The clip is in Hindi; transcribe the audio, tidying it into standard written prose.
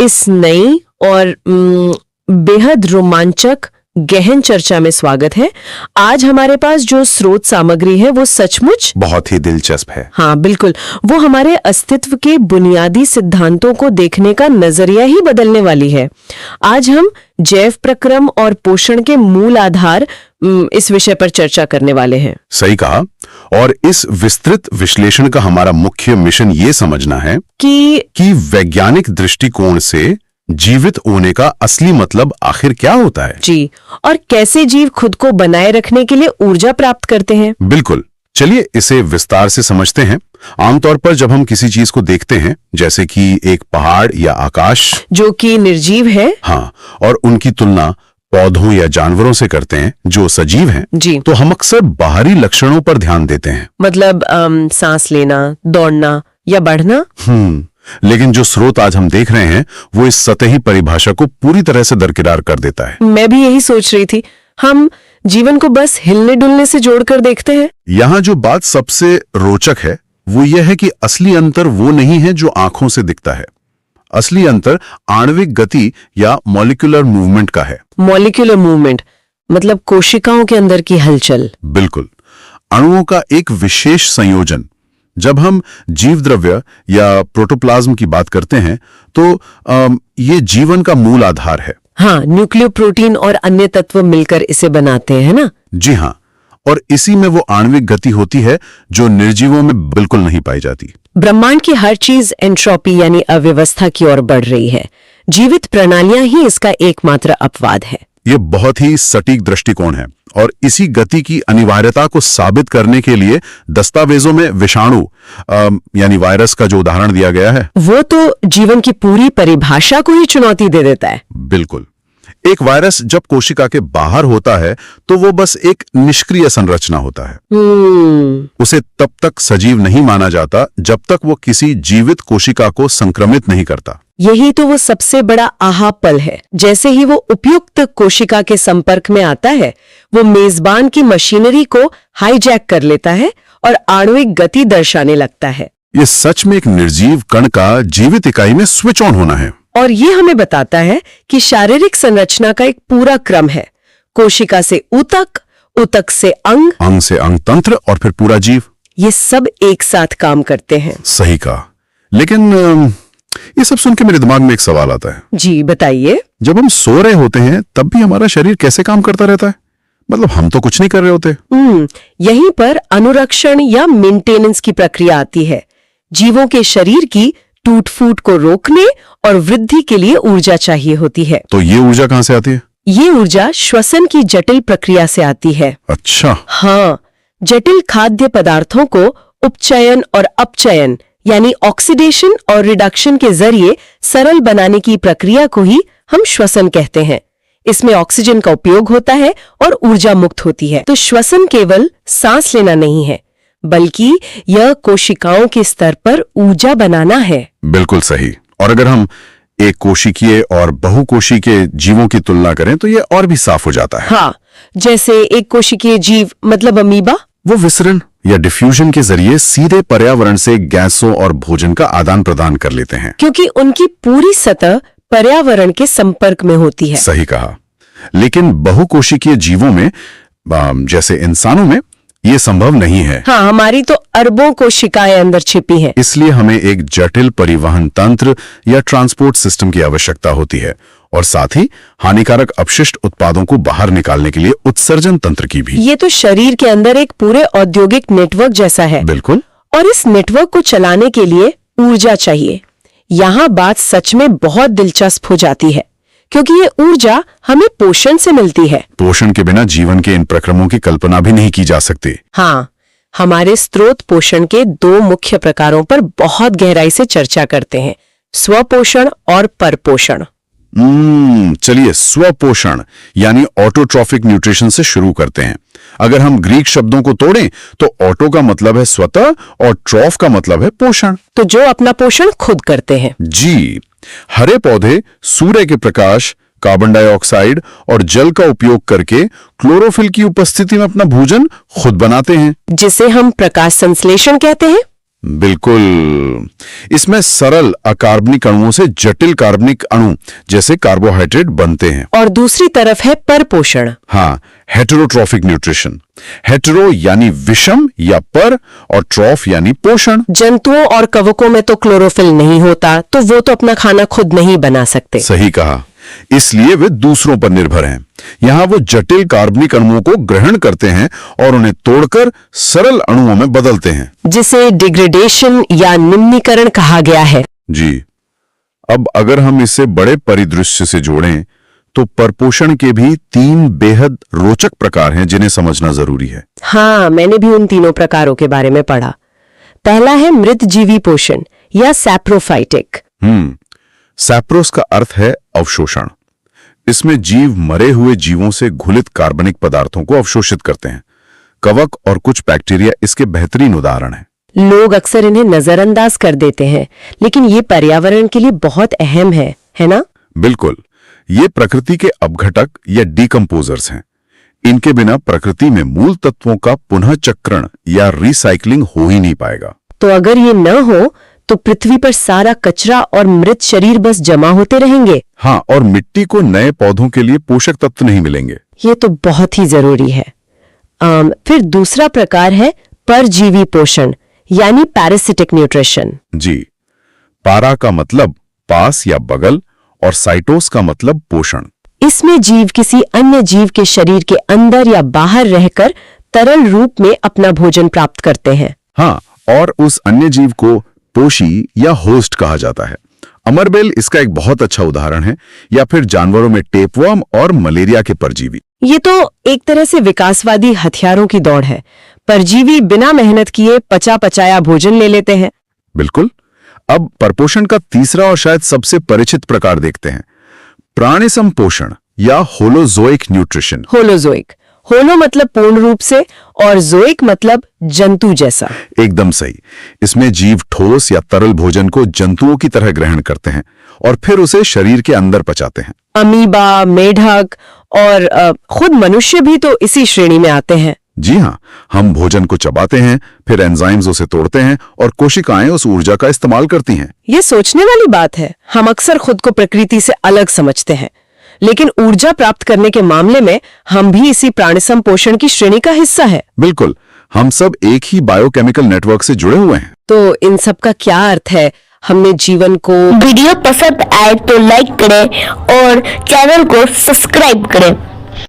इस नई और बेहद रोमांचक गहन चर्चा में स्वागत है। आज हमारे पास जो स्रोत सामग्री है वो सचमुच बहुत ही दिलचस्प है। हाँ बिल्कुल, वो हमारे अस्तित्व के बुनियादी सिद्धांतों को देखने का नजरिया ही बदलने वाली है। आज हम जैव प्रक्रम और पोषण के मूल आधार इस विषय पर चर्चा करने वाले हैं। सही कहा। और इस विस्तृत विश्लेषण का हमारा मुख्य मिशन ये समझना है कि वैज्ञानिक दृष्टिकोण से जीवित होने का असली मतलब आखिर क्या होता है। जी, और कैसे जीव खुद को बनाए रखने के लिए ऊर्जा प्राप्त करते हैं। बिल्कुल, चलिए इसे विस्तार से समझते हैं। आमतौर पर जब हम किसी चीज को देखते हैं, जैसे कि एक पहाड़ या आकाश जो कि निर्जीव है, हाँ, और उनकी तुलना पौधों या जानवरों से करते हैं जो सजीव हैं, जी, तो हम अक्सर बाहरी लक्षणों पर ध्यान देते हैं। मतलब सांस लेना, दौड़ना या बढ़ना। लेकिन जो स्रोत आज हम देख रहे हैं वो इस सतही परिभाषा को पूरी तरह से दरकिनार कर देता है। मैं भी यही सोच रही थी, हम जीवन को बस हिलने डुलने से जोड़कर देखते हैं। यहाँ जो बात सबसे रोचक है वो यह है कि असली अंतर वो नहीं है जो आंखों से दिखता है। असली अंतर आणविक गति या मॉलिक्यूलर मूवमेंट का है। मॉलिक्यूलर मूवमेंट मतलब कोशिकाओं के अंदर की हलचल। बिल्कुल, अणुओं का एक विशेष संयोजन। जब हम जीव द्रव्य या प्रोटोप्लाज्म की बात करते हैं तो ये जीवन का मूल आधार है। हाँ, न्यूक्लियोप्रोटीन और अन्य तत्व मिलकर इसे बनाते हैं ना। जी हाँ, और इसी में वो आणविक गति होती है जो निर्जीवों में बिल्कुल नहीं पाई जाती। ब्रह्मांड की हर चीज एंट्रोपी यानी अव्यवस्था की ओर बढ़ रही है। जीवित प्रणालियां ही इसका एकमात्र अपवाद है। ये बहुत ही सटीक दृष्टिकोण है और इसी गति की अनिवार्यता को साबित करने के लिए दस्तावेजों में विषाणु यानी वायरस का जो उदाहरण दिया गया है वो तो जीवन की पूरी परिभाषा को ही चुनौती दे देता है। बिल्कुल, एक वायरस जब कोशिका के बाहर होता है तो वो बस एक निष्क्रिय संरचना होता है। उसे तब तक सजीव नहीं माना जाता जब तक वो किसी जीवित कोशिका को संक्रमित नहीं करता। यही तो वो सबसे बड़ा आहा पल है। जैसे ही वो उपयुक्त कोशिका के संपर्क में आता है, वो मेजबान की मशीनरी को हाईजैक कर लेता है और आणविक गति दर्शाने लगता है। ये सच में एक निर्जीव कण का जीवित इकाई में स्विच ऑन होना है। और ये हमें बताता है कि शारीरिक संरचना का एक पूरा क्रम है। कोशिका से ऊतक, ऊतक से अंग, अंग से अंग तंत्र और फिर पूरा जीव। ये सब एक साथ काम करते हैं। सही कहा। लेकिन ये सब सुन के मेरे दिमाग में एक सवाल आता है। जी बताइए। जब हम सो रहे होते हैं तब भी हमारा शरीर कैसे काम करता रहता है? मतलब हम तो कुछ नहीं कर रहे होते। यहीं पर अनुरक्षण या मेंटेनेंस की प्रक्रिया आती है। जीवों के शरीर की टूट फूट को रोकने और वृद्धि के लिए ऊर्जा चाहिए होती है। तो ये ऊर्जा कहाँ से आती है? ये ऊर्जा श्वसन की जटिल प्रक्रिया से आती है। अच्छा। हाँ, जटिल खाद्य पदार्थों को उपचयन और अपचयन यानी ऑक्सीडेशन और रिडक्शन के जरिए सरल बनाने की प्रक्रिया को ही हम श्वसन कहते हैं। इसमें ऑक्सीजन का उपयोग होता है और ऊर्जा मुक्त होती है। तो श्वसन केवल सांस लेना नहीं है, बल्कि यह कोशिकाओं के स्तर पर ऊर्जा बनाना है। बिल्कुल सही। और अगर हम एक कोशिकीय और बहुकोशिकीय जीवों की तुलना करें तो ये और भी साफ हो जाता है। हाँ, जैसे एक कोशिकीय जीव मतलब अमीबा, वो विसरण या डिफ्यूजन के जरिए सीधे पर्यावरण से गैसों और भोजन का आदान प्रदान कर लेते हैं, क्योंकि उनकी पूरी सतह पर्यावरण के संपर्क में होती है। सही कहा। लेकिन बहुकोशिकीय जीवों में जैसे इंसानों में ये संभव नहीं है। हाँ, हमारी तो अरबों कोशिकाएं अंदर छिपी हैं। इसलिए हमें एक जटिल परिवहन तंत्र या ट्रांसपोर्ट सिस्टम की आवश्यकता होती है और साथ ही हानिकारक अपशिष्ट उत्पादों को बाहर निकालने के लिए उत्सर्जन तंत्र की भी। ये तो शरीर के अंदर एक पूरे औद्योगिक नेटवर्क जैसा है। बिल्कुल। और इस नेटवर्क को चलाने के लिए ऊर्जा चाहिए। यहाँ बात सच में बहुत दिलचस्प हो जाती है, क्योंकि ये ऊर्जा हमें पोषण से मिलती है। पोषण के बिना जीवन के इन प्रक्रमों की कल्पना भी नहीं की जा सकती। हाँ, हमारे स्रोत पोषण के दो मुख्य प्रकारों पर बहुत गहराई से चर्चा करते हैं, स्वपोषण और परपोषण। चलिए स्वपोषण यानी ऑटोट्रॉफिक न्यूट्रिशन से शुरू करते हैं। अगर हम ग्रीक शब्दों को तोड़ें तो ऑटो का मतलब है स्वतः और ट्रॉफ का मतलब है पोषण। तो जो अपना पोषण खुद करते हैं। जी, हरे पौधे सूर्य के प्रकाश, कार्बन डाइऑक्साइड और जल का उपयोग करके क्लोरोफिल की उपस्थिति में अपना भोजन खुद बनाते हैं, जिसे हम प्रकाश संश्लेषण कहते हैं। बिल्कुल। इसमें सरल अकार्बनिक अणुओं से जटिल कार्बनिक अणु जैसे कार्बोहाइड्रेट बनते हैं। और दूसरी तरफ है परपोषण। हाँ, हेटेरोट्रॉफिक न्यूट्रिशन। हेटेरो यानी विषम या पर, और ट्रॉफ यानी पोषण। जंतुओं और कवकों में तो क्लोरोफिल नहीं होता, तो वो तो अपना खाना खुद नहीं बना सकते। सही कहा, इसलिए वे दूसरों पर निर्भर हैं। यहाँ वो जटिल कार्बनिक अणुओं को ग्रहण करते हैं और उन्हें तोड़कर सरल अणुओं में बदलते हैं, जिसे डिग्रेडेशन या निम्नीकरण कहा गया है। जी। अब अगर हम इसे बड़े परिदृश्य से जोड़ें तो परपोषण के भी 3 बेहद रोचक प्रकार हैं जिन्हें समझना जरूरी है। हाँ, मैंने भी उन तीनों प्रकारों के बारे में पढ़ा। पहला है मृतजीवी पोषण या सैप्रोफाइटिक। सैप्रोस का अर्थ है अवशोषण। इसमें जीव मरे हुए जीवों से घुलित कार्बनिक पदार्थों को अवशोषित करते हैं। कवक और कुछ बैक्टीरिया इसके बेहतरीन उदाहरण हैं। लोग अक्सर इन्हें नजरअंदाज कर देते हैं, लेकिन ये पर्यावरण के लिए बहुत अहम है ना? बिल्कुल, ये प्रकृति के अपघटक या डिकम्पोजर्स हैं। इनके बिना प्रकृति में मूल तत्वों का पुनः चक्रण या रिसाइकलिंग हो ही नहीं पाएगा। तो अगर ये न हो तो पृथ्वी पर सारा कचरा और मृत शरीर बस जमा होते रहेंगे। हाँ, और मिट्टी को नए पौधों के लिए पोषक तत्व नहीं मिलेंगे। ये तो बहुत ही जरूरी है। फिर दूसरा प्रकार है परजीवी पोषण यानी पैरासिटिक न्यूट्रिशन। जी, पारा का मतलब पास या बगल और साइटोस का मतलब पोषण। इसमें जीव किसी अन्य जीव के शरीर के अंदर या बाहर रहकर तरल रूप में अपना भोजन प्राप्त करते हैं। हाँ, और उस अन्य जीव को पोषी या होस्ट कहा जाता है। अमरबेल इसका एक बहुत अच्छा उदाहरण है, या फिर जानवरों में टेपवर्म और मलेरिया के परजीवी। ये तो एक तरह से विकासवादी हथियारों की दौड़ है। परजीवी बिना मेहनत किए पचा पचाया भोजन ले लेते हैं। बिल्कुल। अब परपोषण का तीसरा और शायद सबसे परिचित प्रकार देखते हैं, प्राणिसम पोषण या होलोजोइक न्यूट्रिशन। होलोजोइक, होलो मतलब पूर्ण रूप से और जोइक मतलब जंतु जैसा। एकदम सही। इसमें जीव ठोस या तरल भोजन को जंतुओं की तरह ग्रहण करते हैं और फिर उसे शरीर के अंदर पचाते हैं। अमीबा, मेढक और खुद मनुष्य भी तो इसी श्रेणी में आते हैं। जी हाँ, हम भोजन को चबाते हैं, फिर एंजाइम्स उसे तोड़ते हैं और कोशिकाएं उस ऊर्जा का इस्तेमाल करती हैं। ये सोचने वाली बात है। हम अक्सर खुद को प्रकृति से अलग समझते हैं, लेकिन ऊर्जा प्राप्त करने के मामले में हम भी इसी प्राणिसम पोषण की श्रेणी का हिस्सा है। बिल्कुल, हम सब एक ही बायोकेमिकल नेटवर्क से जुड़े हुए हैं। तो इन सब का क्या अर्थ है? हमने जीवन को वीडियो पसंद आए तो लाइक करें और चैनल को सब्सक्राइब करें।